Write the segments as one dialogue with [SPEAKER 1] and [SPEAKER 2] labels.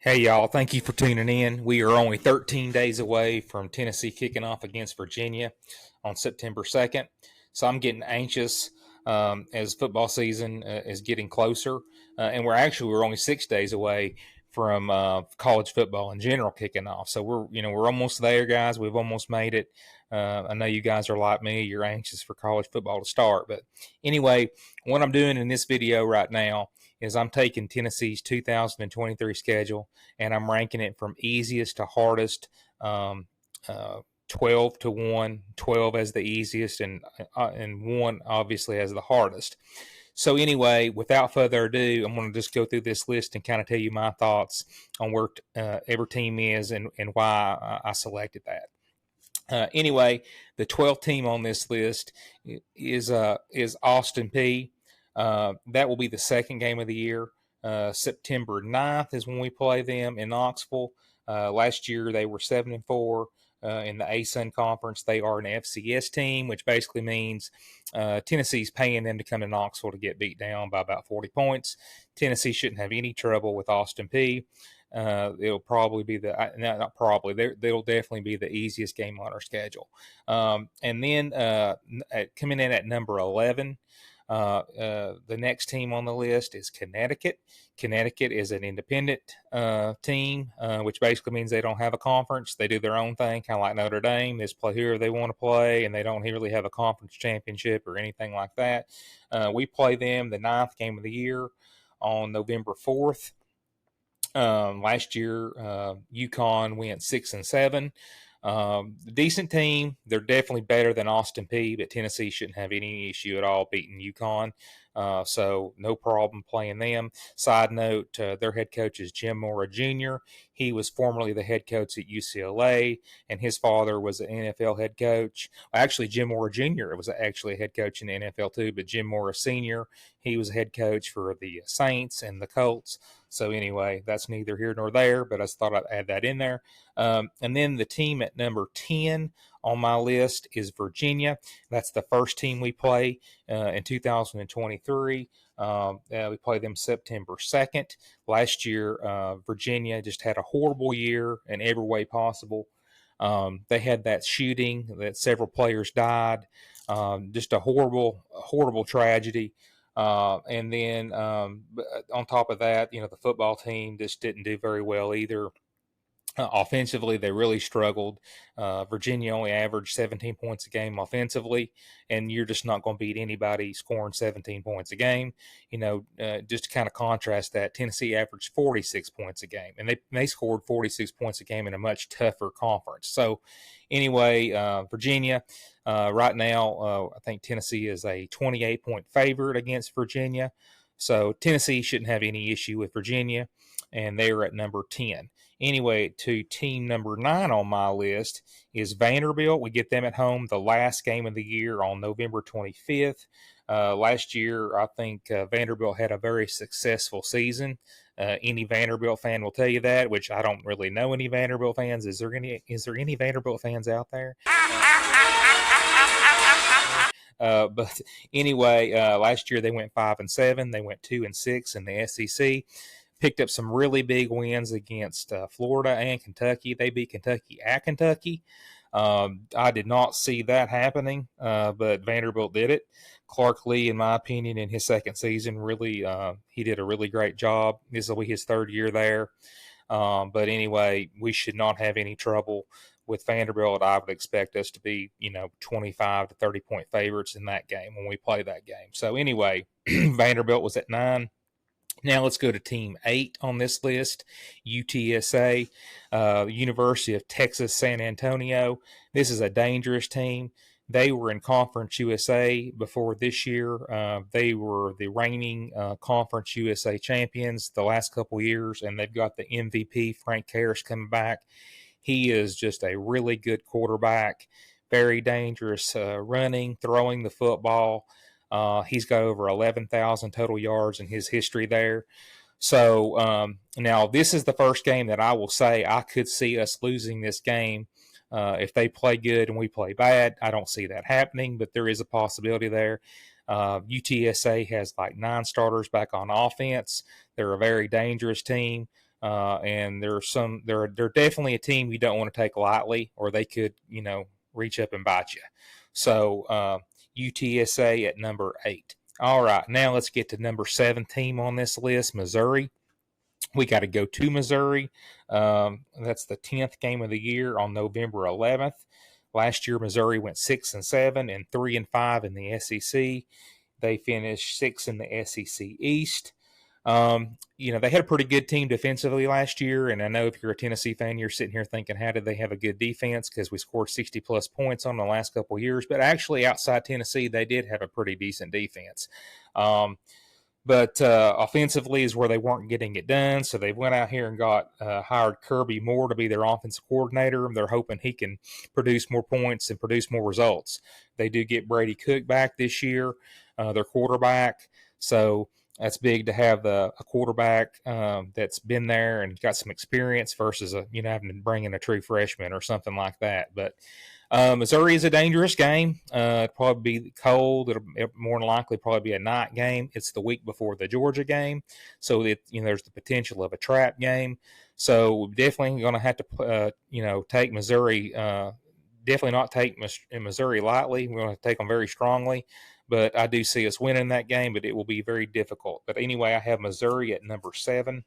[SPEAKER 1] Hey, y'all. Thank you for tuning in. We are only 13 days away from Tennessee kicking off against Virginia on September 2nd. So I'm getting anxious as football season is getting closer. And we're only 6 days away from college football in general kicking off. So we're almost there, guys. We've almost made it. I know you guys are like me. You're anxious for college football to start. But anyway, what I'm doing in this video right now is I'm taking Tennessee's 2023 schedule and I'm ranking it from easiest to hardest. Um, 12 to 1, 12 as the easiest, and 1 obviously as the hardest. So, anyway, without further ado, I'm going to just go through this list and kind of tell you my thoughts on where every team is and why I selected that. Anyway, the 12th team on this list is Austin Peay. That will be the second game of the year. September 9th is when we play them in Knoxville. Last year they were 7-4 in the ASUN conference. They are an FCS team, which basically means Tennessee's paying them to come to Knoxville to get beat down by about 40 points. Tennessee shouldn't have any trouble with Austin Peay. It'll probably be not probably, they'll definitely be the easiest game on our schedule. And then coming in at number 11, the next team on the list is Connecticut. Connecticut is an independent team, which basically means they don't have a conference. They do their own thing, kind of like Notre Dame. They just play whoever they want to play, and they don't really have a conference championship or anything like that. We play them the 9th game of the year on November 4th. Last year, UConn went 6-7. Decent team. They're definitely better than Austin Peay, but Tennessee shouldn't have any issue at all beating UConn. So no problem playing them. Side note, their head coach is Jim Mora Jr. He was formerly the head coach at UCLA, and his father was an NFL head coach. Actually, Jim Mora Jr. was actually a head coach in the NFL too, but Jim Mora Sr., he was a head coach for the Saints and the Colts. So anyway, that's neither here nor there, but I just thought I'd add that in there. And then the team at number 10 on my list is Virginia. That's the first team we play in 2023. We play them September 2nd. Last year, Virginia just had a horrible year in every way possible. They had that shooting that several players died. Just a horrible tragedy. And then on top of that, the football team just didn't do very well either. Offensively, they really struggled. Virginia only averaged 17 points a game offensively, and you're just not going to beat anybody scoring 17 points a game. Just to kind of contrast that, Tennessee averaged 46 points a game, and they scored 46 points a game in a much tougher conference. So, anyway, Virginia, right now, I think Tennessee is a 28-point favorite against Virginia. So, Tennessee shouldn't have any issue with Virginia, and they are at number 10. Anyway, to team number 9 on my list is Vanderbilt. We get them at home the last game of the year on November 25th. Last year, I think Vanderbilt had a very successful season. Any Vanderbilt fan will tell you that, which I don't really know any Vanderbilt fans. Is there any Vanderbilt fans out there? But anyway, last year they went 5-7. They went 2-6 in the SEC. Picked up some really big wins against Florida and Kentucky. They beat Kentucky at Kentucky. I did not see that happening, but Vanderbilt did it. Clark Lee, in my opinion, in his second season, really he did a really great job. This will be his third year there. But anyway, we should not have any trouble with Vanderbilt. I would expect us to be, 25 to 30 point favorites in that game when we play that game. So anyway, Vanderbilt was at 9. Now let's go to team 8 on this list, UTSA, University of Texas San Antonio. This is a dangerous team. They were in Conference USA before this year. They were the reigning Conference USA champions the last couple years, and they've got the MVP, Frank Harris, coming back. He is just a really good quarterback, very dangerous running, throwing the football. He's got over 11,000 total yards in his history there. So now this is the first game that I will say I could see us losing this game. If they play good and we play bad, I don't see that happening, but there is a possibility there. UTSA has like 9 starters back on offense. They're a very dangerous team. and they're definitely a team you don't want to take lightly, or they could reach up and bite you. So UTSA at number 8. All right, now let's get to number 7 team on this list, Missouri. We got to go to Missouri. That's the 10th game of the year on November 11th. Last year, Missouri went 6-7 and 3-5 in the SEC. They finished 6th in the SEC East. They had a pretty good team defensively last year, and I know if you're a Tennessee fan, you're sitting here thinking, how did they have a good defense? Because we scored 60-plus points on them the last couple of years. But actually, outside Tennessee, they did have a pretty decent defense. But offensively is where they weren't getting it done. So they went out here and hired Kirby Moore to be their offensive coordinator. They're hoping he can produce more points and produce more results. They do get Brady Cook back this year, their quarterback. So that's big to have a quarterback that's been there and got some experience versus having to bring in a true freshman or something like that. But Missouri is a dangerous game. It'll probably be cold. It'll more than likely probably be a night game. It's the week before the Georgia game, so there's the potential of a trap game. So we're definitely going to have to take Missouri. Definitely not take Missouri lightly. We're going to take them very strongly. But I do see us winning that game, but it will be very difficult. But anyway, I have Missouri at number 7.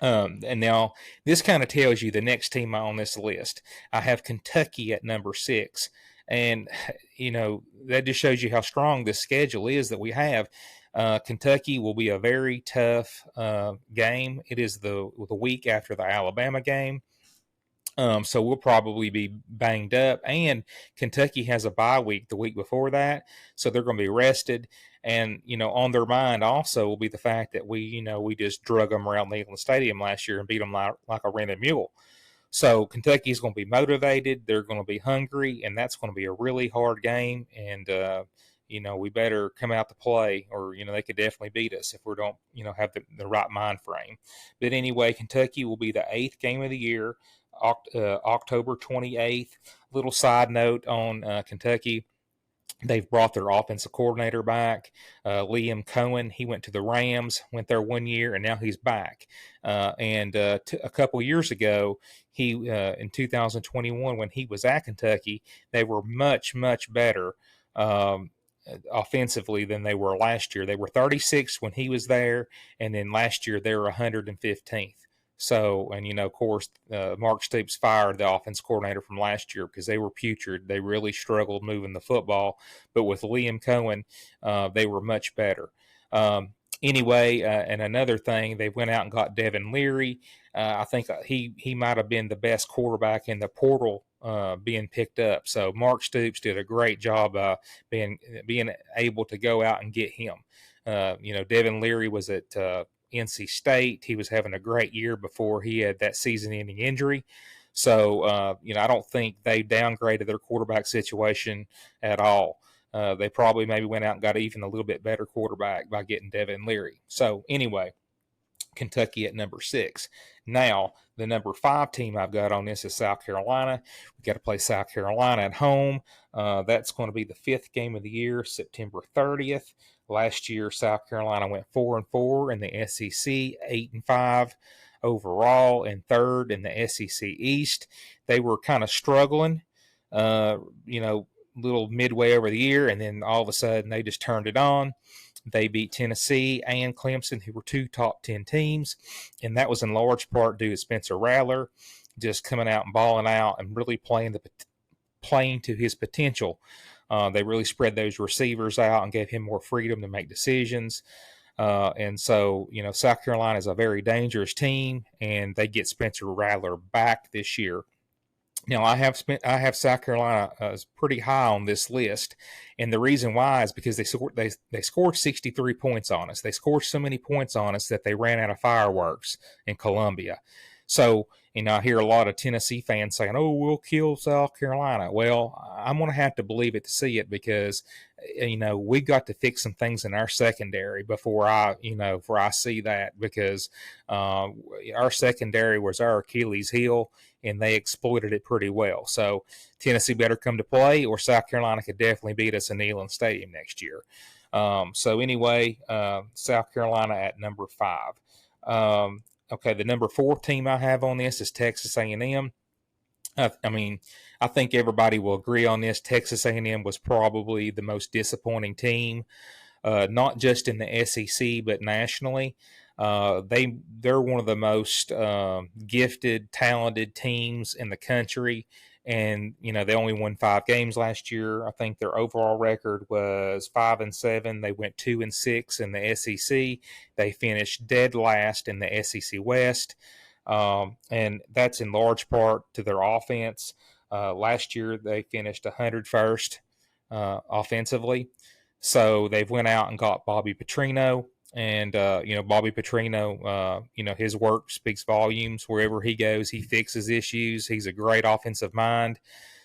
[SPEAKER 1] And now this kind of tells you the next team on this list. I have Kentucky at number 6. And, that just shows you how strong this schedule is that we have. Kentucky will be a very tough game. It is the week after the Alabama game. So we'll probably be banged up. And Kentucky has a bye week the week before that. So they're going to be rested. And, on their mind also will be the fact that we just drug them around Neyland Stadium last year and beat them like a rented mule. So Kentucky is going to be motivated. They're going to be hungry. And that's going to be a really hard game. And, we better come out to play, or, they could definitely beat us if we don't, have the right mind frame. But anyway, Kentucky will be the 8th game of the year. October 28th. Little side note on Kentucky. They've brought their offensive coordinator back, Liam Cohen. He went to the Rams, went there 1 year, and now he's back. A couple years ago, he in 2021, when he was at Kentucky, they were much, much better offensively than they were last year. They were 36th when he was there, and then last year they were 115th. So, and of course, Mark Stoops fired the offense coordinator from last year because they were putrid. They really struggled moving the football. But with Liam Cohen, they were much better. Anyway, and another thing, they went out and got Devin Leary. I think he might have been the best quarterback in the portal being picked up. So Mark Stoops did a great job being able to go out and get him. Devin Leary was at NC State. He was having a great year before he had that season-ending injury. So, I don't think they downgraded their quarterback situation at all. They probably maybe went out and got even a little bit better quarterback by getting Devin Leary. So, anyway, Kentucky at number 6. Now, the number 5 team I've got on this is South Carolina. We've got to play South Carolina at home. That's going to be the 5th game of the year, September 30th. Last year, South Carolina went 4-4 in the SEC, 8-5 overall, and 3rd in the SEC East. They were kind of struggling, little midway over the year, and then all of a sudden they just turned it on. They beat Tennessee and Clemson, who were 2 top 10 teams, and that was in large part due to Spencer Rattler just coming out and balling out and really playing to his potential. They really spread those receivers out and gave him more freedom to make decisions. And so, South Carolina is a very dangerous team, and they get Spencer Rattler back this year. Now, I have South Carolina pretty high on this list, and the reason why is because they scored 63 points on us. They scored so many points on us that they ran out of fireworks in Columbia. So, I hear a lot of Tennessee fans saying, "Oh, we'll kill South Carolina." Well, I'm going to have to believe it to see it because, we've got to fix some things in our secondary before I see that, because our secondary was our Achilles heel, and they exploited it pretty well. So Tennessee better come to play, or South Carolina could definitely beat us in Neyland Stadium next year. So anyway, South Carolina at number 5. Okay, the number 4 team I have on this is Texas A&M. I mean, I think everybody will agree on this. Texas A&M was probably the most disappointing team, not just in the SEC but nationally. They're one of the most gifted, talented teams in the country, and they only won 5 games last year. I think their overall record was 5-7. They went 2-6 in the SEC. They finished dead last in the SEC West. And that's in large part to their offense. Last year they finished 101st offensively, so they've went out and got Bobby Petrino, and Bobby Petrino, his work speaks volumes. Wherever he goes, he fixes issues. He's a great offensive mind.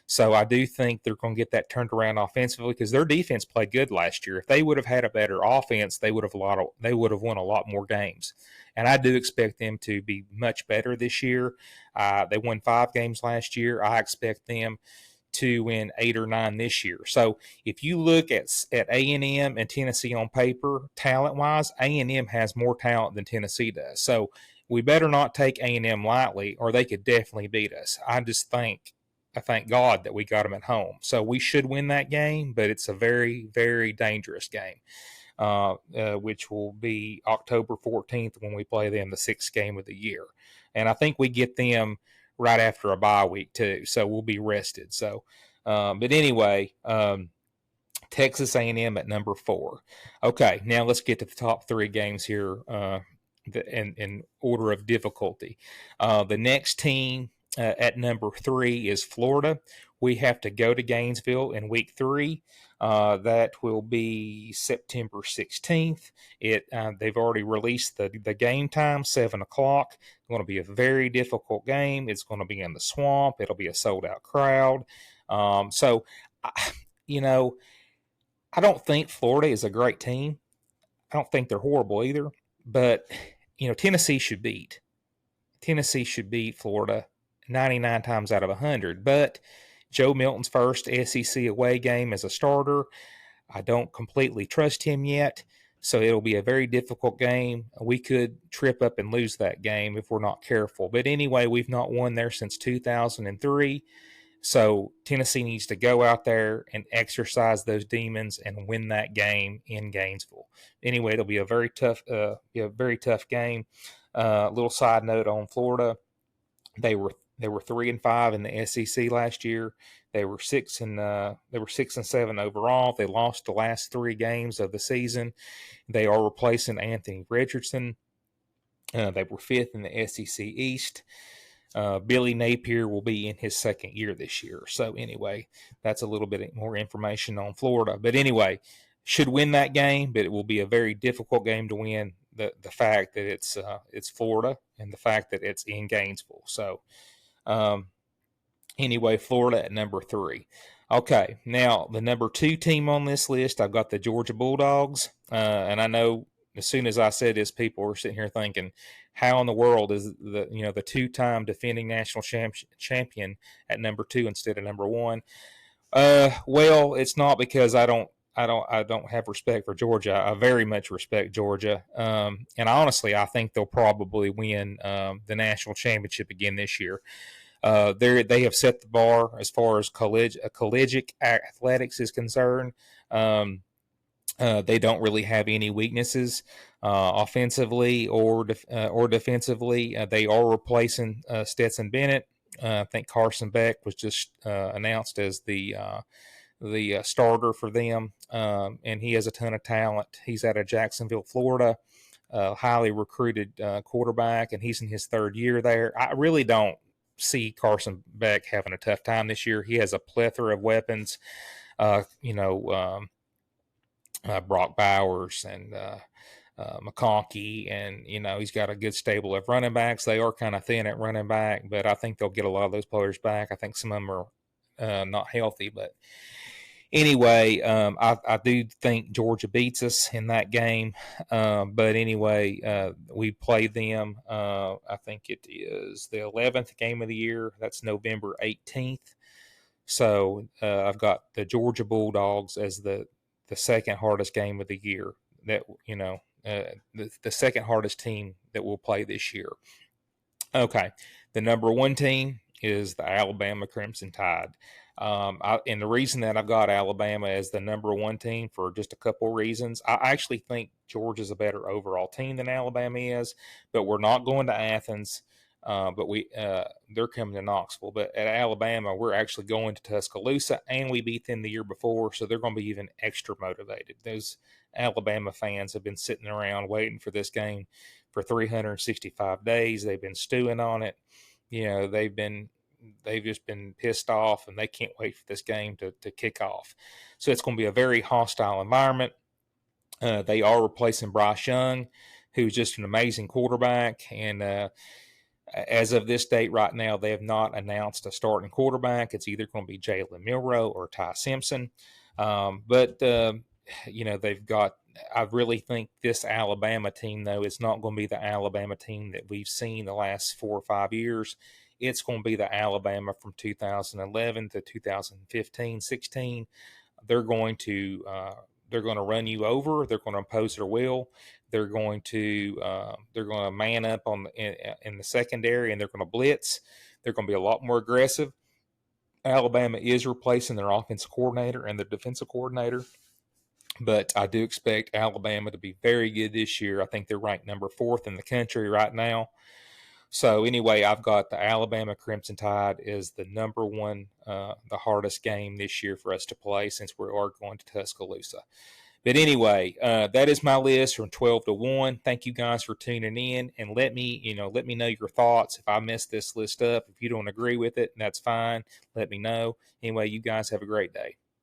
[SPEAKER 1] So I do think they're going to get that turned around offensively, because their defense played good last year. If they would have had a better offense, they would have won a lot more games. And I do expect them to be much better this year. They won 5 games last year. I expect them to win 8 or 9 this year. So if you look at A&M and Tennessee on paper, talent-wise, A&M has more talent than Tennessee does. So we better not take A&M lightly, or they could definitely beat us. I thank God that we got them at home. So we should win that game, but it's a very, very dangerous game, which will be October 14th when we play them, the 6th game of the year. And I think we get them right after a bye week too, so we'll be rested. So, but anyway, Texas A&M at number 4. Okay, now let's get to the top 3 games here in order of difficulty. The next team at number 3 is Florida. We have to go to Gainesville in week 3. That will be September 16th. They've already released the game time, 7 o'clock. It's going to be a very difficult game. It's going to be in the swamp. It'll be a sold-out crowd. So, I don't think Florida is a great team. I don't think they're horrible either. But, Tennessee should beat Florida 99 times out of 100. But Joe Milton's first SEC away game as a starter, I don't completely trust him yet, so it'll be a very difficult game. We could trip up and lose that game if we're not careful. But anyway, we've not won there since 2003, so Tennessee needs to go out there and exercise those demons and win that game in Gainesville. Anyway, it'll be a very tough game. Little side note on Florida: they were 3-5 in the SEC last year. They were 6-7 overall. They lost the last 3 games of the season. They are replacing Anthony Richardson. They were 5th in the SEC East. Billy Napier will be in his 2nd year this year. So anyway, that's a little bit more information on Florida. But anyway, should win that game, but it will be a very difficult game to win. The fact that it's Florida and the fact that it's in Gainesville. So anyway, Florida at number 3. Okay, now the number 2 team on this list, I've got the Georgia Bulldogs. And I know as soon as I said this, people are sitting here thinking, how in the world is the 2-time defending national champion at number 2 instead of number 1? Well, it's not because I don't have respect for Georgia. I very much respect Georgia. And honestly, I think they'll probably win the national championship again this year. They have set the bar as far as collegiate athletics is concerned. They don't really have any weaknesses offensively or defensively. They are replacing Stetson Bennett. I think Carson Beck was just announced as the starter for them, and he has a ton of talent. He's out of Jacksonville, Florida, highly recruited quarterback, and he's in his 3rd year there. I really don't see Carson Beck having a tough time this year. He has a plethora of weapons, Brock Bowers and McConkey, and he's got a good stable of running backs. They are kind of thin at running back, but I think they'll get a lot of those players back. I think some of them are not healthy, but anyway, I do think Georgia beats us in that game. But anyway, we play them. I think it is the 11th game of the year. That's November 18th. So I've got the Georgia Bulldogs as the second hardest game of the year. That the second hardest team that will play this year. Okay, the number one team is the Alabama Crimson Tide. And the reason that I've got Alabama as the number one team for just a couple of reasons. I actually think Georgia's a better overall team than Alabama is, but we're not going to Athens. But they're coming to Knoxville. But at Alabama, we're actually going to Tuscaloosa, and we beat them the year before, so they're going to be even extra motivated. Those Alabama fans have been sitting around waiting for this game for 365 days. They've been stewing on it. They've just been pissed off, and they can't wait for this game to kick off. So it's going to be a very hostile environment. They are replacing Bryce Young, who's just an amazing quarterback. And as of this date right now, they have not announced a starting quarterback. It's either going to be Jalen Milroe or Ty Simpson. But they've got – I really think this Alabama team, though, is not going to be the Alabama team that we've seen the last 4 or 5 years. It's going to be the Alabama from 2011 to 2015, 16. They're going to run you over. They're going to impose their will. They're going to man up in the secondary, and they're going to blitz. They're going to be a lot more aggressive. Alabama is replacing their offensive coordinator and their defensive coordinator, but I do expect Alabama to be very good this year. I think they're ranked number 4th in the country right now. So anyway, I've got the Alabama Crimson Tide is the number one, the hardest game this year for us to play since we are going to Tuscaloosa. But anyway, that is my list from 12 to 1. Thank you guys for tuning in, and let me know your thoughts. If I messed this list up, if you don't agree with it, that's fine. Let me know. Anyway, you guys have a great day.